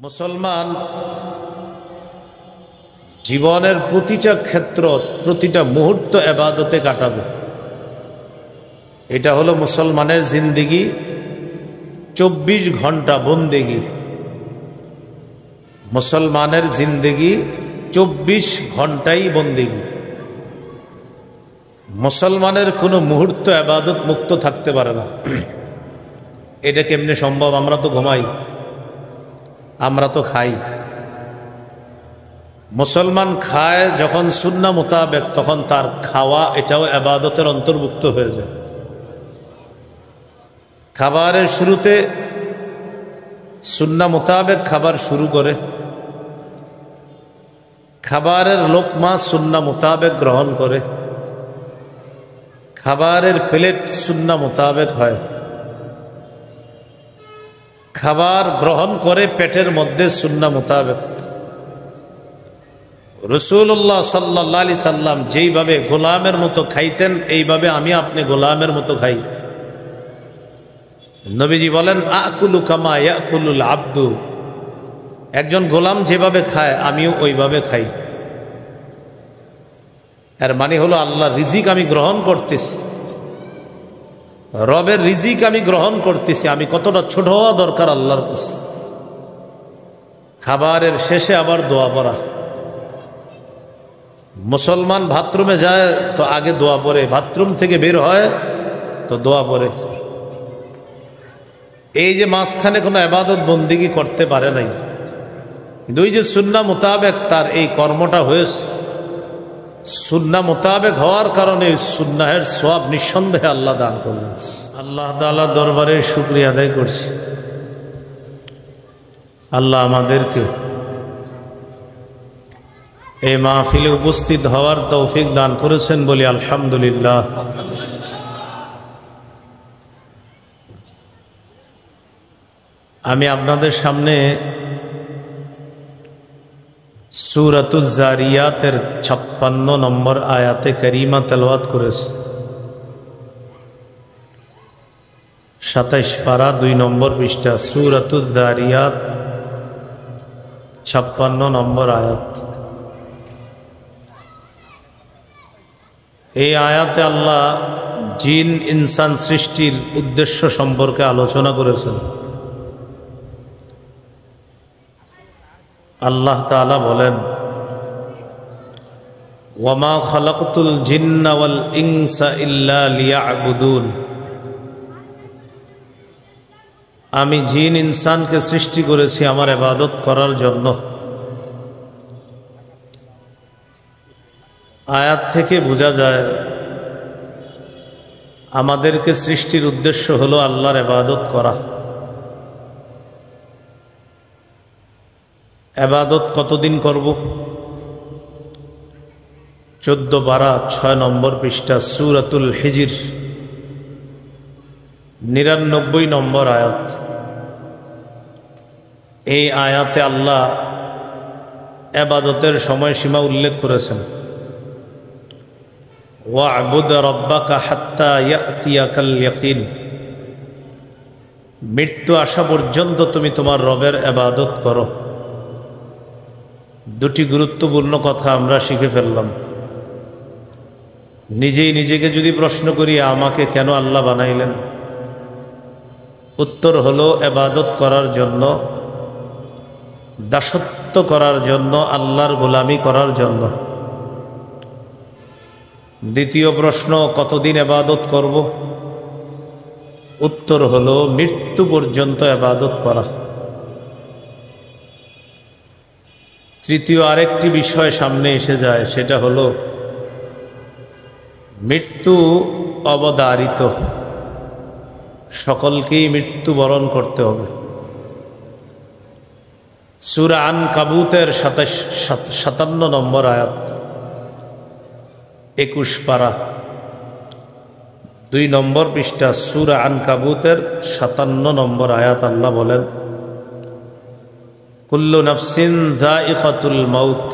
মুসলমান জীবনের প্রতিটা ক্ষেত্র প্রতিটা মুহূর্ত ইবাদতে কাটাবে। এটা হলো মুসলমানের জিন্দেগি, 24 ঘন্টা বন্দেগি। মুসলমানের জিন্দেগি 24 ঘন্টাই বন্দেগি। মুসলমানের কোনো মুহূর্ত ইবাদত মুক্ত থাকতে পারে না। এটা কেমনে সম্ভব? আমরা তো ঘুমাই, আমরা তো খাই। মুসলমান খায় যখন সুন্নাহ মোতাবেক, তখন তার খাওয়া এটাও ইবাদতের অন্তর্ভুক্ত হয়ে যায়। খাবারের শুরুতে সুন্নাহ মোতাবেক খাবার শুরু করে, খাবারের লোকমা সুন্নাহ মোতাবেক গ্রহণ করে, খাবারের প্লেট সুন্নাহ মোতাবেক হয়, খাবার গ্রহণ করে পেটের মধ্যে সুন্নাহ মোতাবেক। রাসূলুল্লাহ সাল্লাল্লাহু আলাইহি সাল্লাম যেইভাবে গোলামের মতো খাইতেন, এইভাবে আমি আপনি গোলামের মতো খাই। নবীজি বলেন, আকুলু কামা ইয়াকুলুল আব্দু। একজন গোলাম যেভাবে খায় আমিও ওইভাবে খাই। এর মানে হলো আল্লাহর রিজিক আমি গ্রহণ করতেছি, রবের রিজিক আমি গ্রহণ করতেছি। আমি কতটা ছোট হওয়া দরকার আল্লাহর কাছে। খাবারের শেষে আবার দোয়া পড়া। মুসলমান বাথরুমে যায় তো আগে দোয়া পড়ে, বাথরুম থেকে বের হয় তো দোয়া পড়ে। এই যে মাঝখানে কোনো ইবাদত বন্দেগী করতে পারে নাই, কিন্তু ওই যে সুন্নাহ মোতাবেক তার এই কর্মটা হয়েছে, সুন্নাহ মোতাবেক হওয়ার কারণে সুন্নাহের সওয়াব নিঃসন্দেহে আল্লাহ দান করলেন। আল্লাহ তাআলা দরবারে শুকরিয়া আদায় করছি। আল্লাহ আমাদেরকে এই মাহফিলে উপস্থিত হওয়ার তৌফিক দান করেছেন বলি আলহামদুলিল্লাহ। আমি আপনাদের সামনে সূরাতুজ জারিয়াতের 56 নম্বর আয়াতে কারিমা তেলাওয়াত করেছি। 27 পারা 2 নম্বর পৃষ্ঠা, সূরাতুজ জারিয়াত 56 নম্বর আয়াত। এই আয়াতে আল্লাহ জিন ইনসান সৃষ্টির উদ্দেশ্য সম্পর্কে আলোচনা করেছেন। আল্লাহ তাআলা বলেন, ওয়ামা খালাকতুল জিন্না ওয়াল ইনসা ইল্লা লিয়াবুদুন। আমি জিন ইনসানকে সৃষ্টি করেছি আমার ইবাদত করার জন্য। আয়াত থেকে বোঝা যায় আমাদেরকে সৃষ্টির উদ্দেশ্য হলো আল্লাহর ইবাদত করা। ইবাদত কতদিন করব? 14 পারা 6 নম্বর পৃষ্ঠা, সূরাতুল হিজর 99 নম্বর আয়াত। এই আয়াতে আল্লাহ ইবাদতের সময়সীমা উল্লেখ করেছেন। ওয়া'বুদ রাব্বাকা হাত্তা ইয়াতিয়াকাল ইয়াকিন। মৃত্যু আসা পর্যন্ত তুমি তোমার রবের ইবাদত করো। দুটি গুরুত্বপূর্ণ কথা আমরা শিখে ফেললাম। নিজেই নিজেকে যদি প্রশ্ন করি, আমাকে কেন আল্লাহ বানাইলেন? উত্তর হলো ইবাদত করার জন্য, দাসত্ব করার জন্য, আল্লাহর গোলামি করার জন্য। দ্বিতীয় প্রশ্ন, কতদিন ইবাদত করব? উত্তর হলো মৃত্যু পর্যন্ত ইবাদত করা। তৃতীয় আরেকটি বিষয় সামনে এসে যায়, সেটা হলো মৃত্যু অবধারিত, সকলকেই মৃত্যুবরণ করতে হবে। সূরা আনকাবুতের 57 নম্বর আয়াত, 21 পারা 2 নম্বর পৃষ্ঠা, সূরা আনকাবুতের 57 নম্বর আয়াত। আল্লাহ বলেন, কুল্লু নাফসিন যায়িকাতুল মাউত।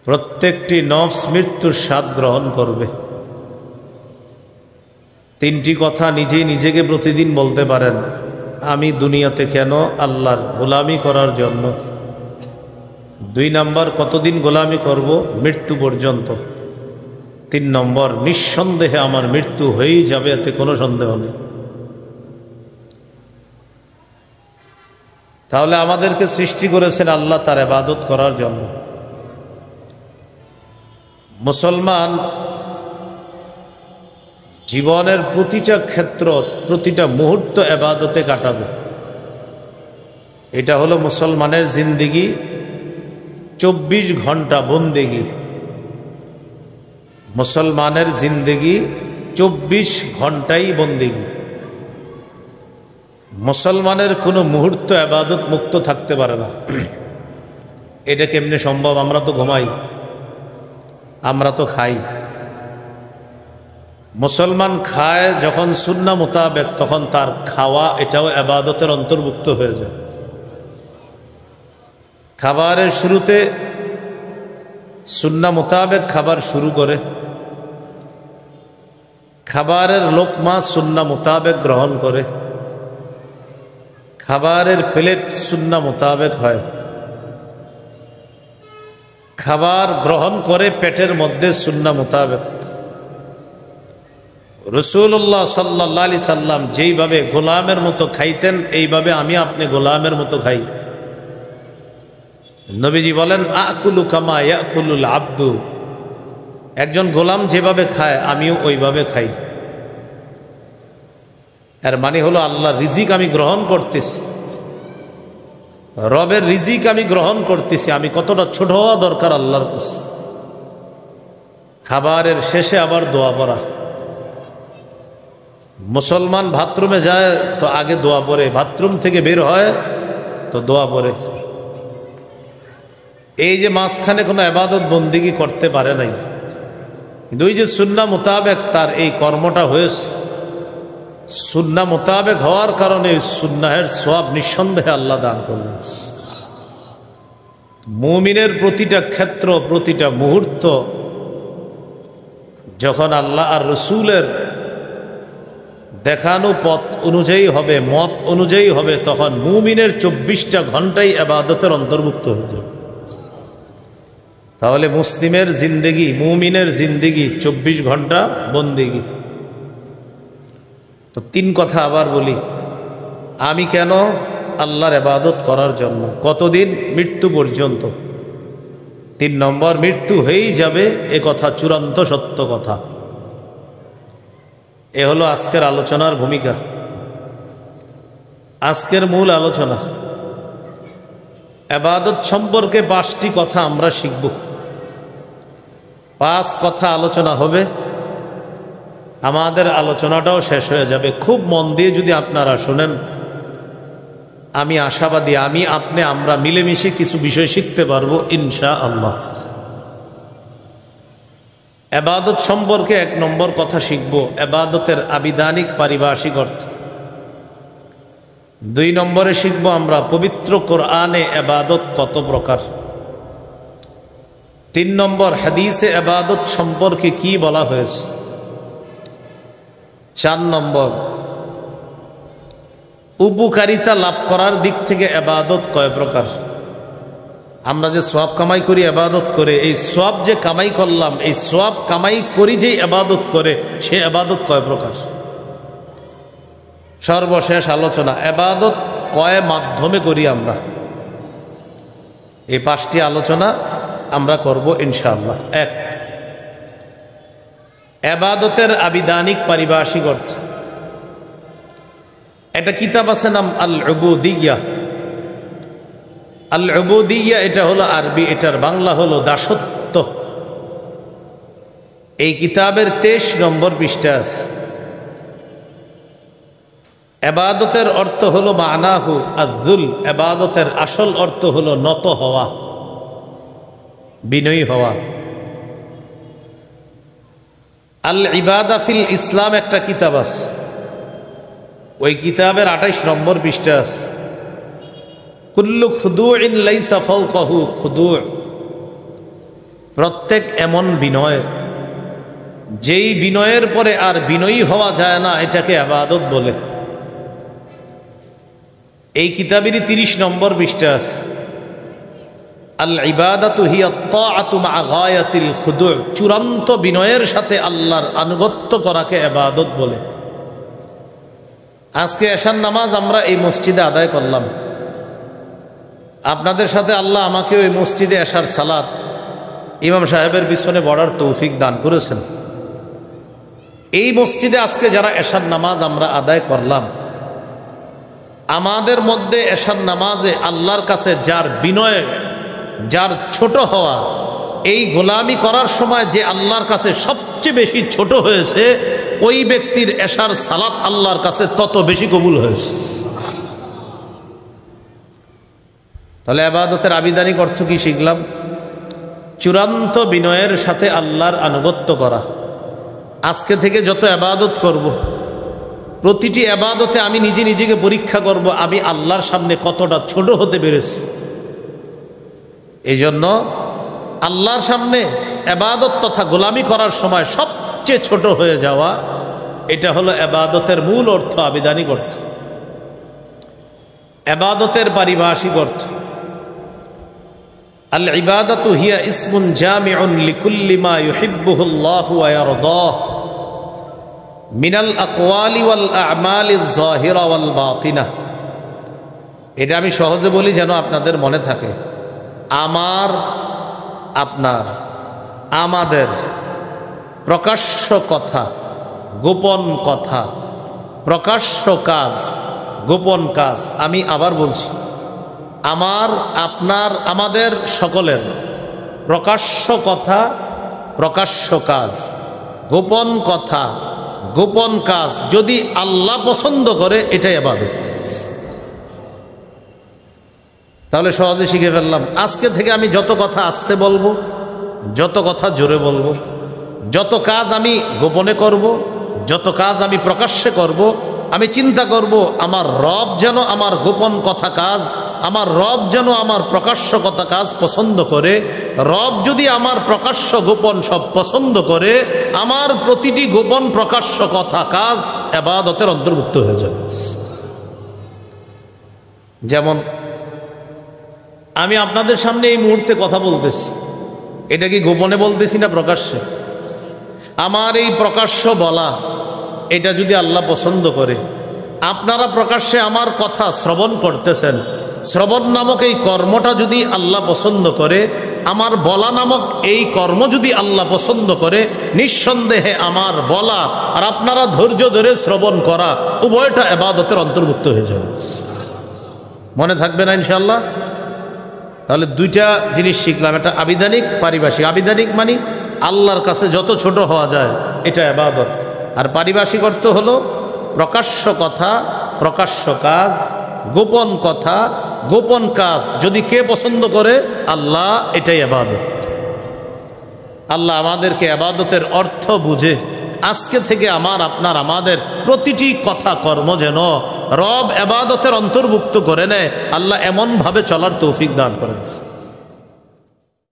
প্রত্যেকটি নফস মৃত্যুর স্বাদ গ্রহণ করবে। 3টি কথা নিজেই নিজেকে প্রতিদিন বলতে পারেন। আমি দুনিয়াতে কেন? আল্লাহর গোলামি করার জন্য। 2 নম্বর, কতদিন গোলামি করব? মৃত্যু পর্যন্ত। 3 নম্বর, নিঃসন্দেহে আমার মৃত্যু হয়েই যাবে, এতে কোনো সন্দেহ নেই। তাহলে আমাদেরকে সৃষ্টি করেছেন আল্লাহ তার ইবাদত করার জন্য। মুসলমান জীবনের প্রতিটা ক্ষেত্র, প্রতিটা মুহূর্ত ইবাদতে কাটাবে। এটা হলো মুসলমানের জিন্দেগি, 24 ঘন্টা বন্দেগি। মুসলমানের জিন্দেগি 24 ঘন্টাই বন্দেগি। মুসলমানের কোনো মুহূর্ত ইবাদত মুক্ত থাকতে পারে না। এটা কেমনে সম্ভব? আমরা তো ঘুমাই, আমরা তো খাই। মুসলমান খায় যখন সুন্নাহ মোতাবেক, তখন তার খাওয়া এটাও ইবাদতের অন্তর্ভুক্ত হয়ে যায়। খাবারের শুরুতে সুন্নাহ মোতাবেক খাবার শুরু করে, খাবারের লোকমা সুন্নাহ মোতাবেক গ্রহণ করে, খাবারের প্লেট সুন্নাহ মোতাবেক হয়, খাবার গ্রহণ করে পেটের মধ্যে সুন্নাহ মোতাবেক। রাসূলুল্লাহ সাল্লাল্লাহু আলাইহি সাল্লাম যেইভাবে গোলামের মতো খাইতেন, এইভাবে আমি আপনি গোলামের মতো খাই। নবীজি বলেন, আকুলু কামা ইয়াকুলুল আব্দু। একজন গোলাম যেভাবে খায় আমিও ওইভাবে খাই। এর মানে হলো আল্লাহর রিজিক আমি গ্রহণ করতেছি, রবের রিজিক আমি গ্রহণ করতেছি। আমি কতটা ছোট হওয়া দরকার আল্লাহর কাছে। খাবারের শেষে আবার দোয়া পড়া। মুসলমান বাথরুমে যায় তো আগে দোয়া পড়ে, বাথরুম থেকে বের হয় তো দোয়া পড়ে। এই যে মাঝখানে কোনো ইবাদত বন্দেগী করতে পারে নাই, কিন্তু ওই যে সুন্নাহ মোতাবেক তার এই কর্মটা হয়েছে, সুন্নাহ মোতাবেক হওয়ার কারণে সুন্নাহের সওয়াব নিঃসন্দেহে আল্লাহ দান করলেন। মুমিনের প্রতিটা ক্ষেত্র, প্রতিটা মুহূর্ত যখন আল্লাহ আর রসুলের দেখানো পথ অনুযায়ী হবে, মত অনুযায়ী হবে, তখন মুমিনের 24টা ঘন্টাই ইবাদতের অন্তর্ভুক্ত হয়ে যাবে। তাহলে মুসলিমের জিন্দেগি, মুমিনের জিন্দেগি 24 ঘন্টা বন্দেগি। তো 3 কথা আবার বলি। আমি কেন? আল্লাহর ইবাদত করার জন্য। কতদিন? মৃত্যু পর্যন্ত। 3 নম্বর, মৃত্যু হয়েই যাবে, এ কথা চূড়ান্ত সত্য কথা। এ হলো আজকের আলোচনার ভূমিকা, আজকের মূল আলোচনা। ইবাদত সম্পর্কে 5টি কথা আমরা শিখব। 5 কথা আলোচনা হবে, আমাদের আলোচনাটাও শেষ হয়ে যাবে। খুব মন দিয়ে যদি আপনারা শোনেন, আমি আশাবাদী আমি আপনি আমরা মিলেমিশে কিছু বিষয় শিখতে পারবো ইনশাআল্লাহ। ইবাদত সম্পর্কে 1 নম্বর কথা শিখব, ইবাদতের আবিধানিক পারিভাষিক অর্থ। 2 নম্বরে শিখব আমরা পবিত্র কোরআনে ইবাদত কত প্রকার। 3 নম্বর, হাদিসে ইবাদত সম্পর্কে কি বলা হয়েছে। 4 নম্বর, উপকারিতা লাভ করার দিক থেকে ইবাদত কয় প্রকার। আমরা যে সওয়াব কামাই করি ইবাদত করে, এই সওয়াব যে কামাই করলাম, এই সওয়াব কামাই করি যে ইবাদত করে, সে ইবাদত কয় প্রকার। সর্বশেষ আলোচনা, ইবাদত কয় মাধ্যমে করি আমরা। এই 5টি আলোচনা আমরা করব ইনশাআল্লাহ। 1, ইবাদতের আবিধানিক পারিভাষিক অর্থ। একটা কিতাব আছে নাম আল উবুদিয়্যাহ। আল উবুদিয়্যাহ এটা হলো আরবি, এটার বাংলা হলো দাসত্ব। এই কিতাবের 23 নম্বর পৃষ্ঠা আছে। ইবাদতের অর্থ হলো মানাহু আয-যুল। ইবাদতের আসল অর্থ হলো নত হওয়া, বিনয়ী হওয়া। আল ইবাদা ফিল ইসলাম একটা কিতাব আছে, ওই কিতাবের 28 নম্বর পৃষ্ঠা আছে। কুল্লু খুদুইন লাইসা ফাওকাহু খুদু'। প্রত্যেক এমন বিনয়, যেই বিনয়ের পরে আর বিনয়ী হওয়া যায় না, এটাকে ইবাদত বলে। এই কিতাবেরই 30 নম্বর পৃষ্ঠা আছে, আল ইবাদাতু হিয়া তাআতু মা গায়াতিল খুদু', চূড়ান্ত বিনয়ের সাথে আল্লাহর আনুগত্য করাকে ইবাদত বলে। আজকে এশার নামাজ আমরা এই মসজিদে আদায় করলাম, আপনাদের সাথে আল্লাহ আমাকে ওই মসজিদে এশার সালাত ইমাম সাহেবের পিছনে পড়ার তৌফিক দান করেছেন। এই মসজিদে আজকে যারা এশার নামাজ আমরা আদায় করলাম, আমাদের মধ্যে এশার নামাজে আল্লাহর কাছে যার বিনয়, যার ছোট হওয়া, এই গোলামি করার সময় যে আল্লাহর কাছে সবচেয়ে বেশি ছোট হয়েছে, ওই ব্যক্তির এশার সালাত আল্লাহর কাছে তত বেশি কবুল হয়েছে। তাহলে ইবাদতের আবিধানিক অর্থ কি শিখলাম? চূড়ান্ত বিনয়ের সাথে আল্লাহর আনুগত্য করা। আজকে থেকে যত ইবাদত করব, প্রতিটি ইবাদতে আমি নিজেকে পরীক্ষা করব আমি আল্লাহর সামনে কতটা ছোট হতে পেরেছি। এই জন্য আল্লাহর সামনে ইবাদত তথা গোলামি করার সময় সবচেয়ে ছোট হয়ে যাওয়া, এটা হলো ইবাদতের মূল অর্থ, আবিধানিক অর্থ। ইবাদতের পারিভাষিক অর্থ, আল ইবাদাতু হিয়া ইসমুন জামিউন লিকুল্লি মা ইউহিব্বুহুল্লাহু ওয়া ইয়ারদাহু মিনাল আকওয়ালি ওয়াল আ'মালিজ যাহিরা ওয়াল বাতিনা। এটা আমি সহজে বলি যেন আপনাদের মনে থাকে। আমার, আপনার, আমাদের প্রকাশ্য কথা, গোপন কথা, প্রকাশ্য কাজ, গোপন কাজ। আমি আবার বলছি, আমার, আপনার, আমাদের সকলের প্রকাশ্য কথা, প্রকাশ্য কাজ, গোপন কথা, গোপন কাজ যদি আল্লাহ পছন্দ করে, এটাই ইবাদত। তাহলে সহজে শিখে ফেললাম। আজকে থেকে আমি যত কথা আস্তে বলবো, যত কথা জোরে বলবো, যত কাজ আমি গোপনে করব, যত কাজ আমি প্রকাশ্যে করব, আমি চিন্তা করব আমার রব যেন আমার গোপন কথা কাজ, আমার রব যেন আমার প্রকাশ্য কথা কাজ পছন্দ করে। রব যদি আমার প্রকাশ্য গোপন সব পছন্দ করে, আমার প্রতিটি গোপন প্রকাশ্য কথা কাজ ইবাদতের অন্তর্ভুক্ত হয়ে যাবে। যেমন আমি আপনাদের সামনে এই মুহূর্তে কথা বলতেছি, এটা কি গোপনে বলতেছি না প্রকাশ্যে? আমার এই প্রকাশ্য বলা, এটা যদি আল্লাহ পছন্দ করে, আপনারা প্রকাশ্যে আমার কথা শ্রবণ করতেছেন, শ্রবণ নামক এই কর্মটা যদি আল্লাহ পছন্দ করে, আমার বলা নামক এই কর্ম যদি আল্লাহ পছন্দ করে, নিঃসন্দেহে আমার বলা আর আপনারা ধৈর্য ধরে শ্রবণ করা উভয়টা ইবাদতের অন্তর্ভুক্ত হয়ে যাবে। মনে থাকবে না ইনশাআল্লাহ? তাহলে দুইটা জিনিস শিখলাম, এটা আবিধানিক, পারিভাষিক। আবিধানিক মানে আল্লাহর কাছে যত ছোট হওয়া যায়, এটা ইবাদত। আর পারিভাষিক অর্থ হলো প্রকাশ্য কথা, প্রকাশ্য কাজ, গোপন কথা, গোপন কাজ যদি কে পছন্দ করে? আল্লাহ, এটাই ইবাদত। আল্লাহ আমাদেরকে ইবাদতের অর্থ বুঝে আজকে থেকে আমার, আপনার, আমাদের প্রতিটি কথা কর্ম যেন রব ইবাদতের অন্তর্ভুক্ত করে নেয়, আল্লাহ এমনভাবে চলার তৌফিক দান করেন।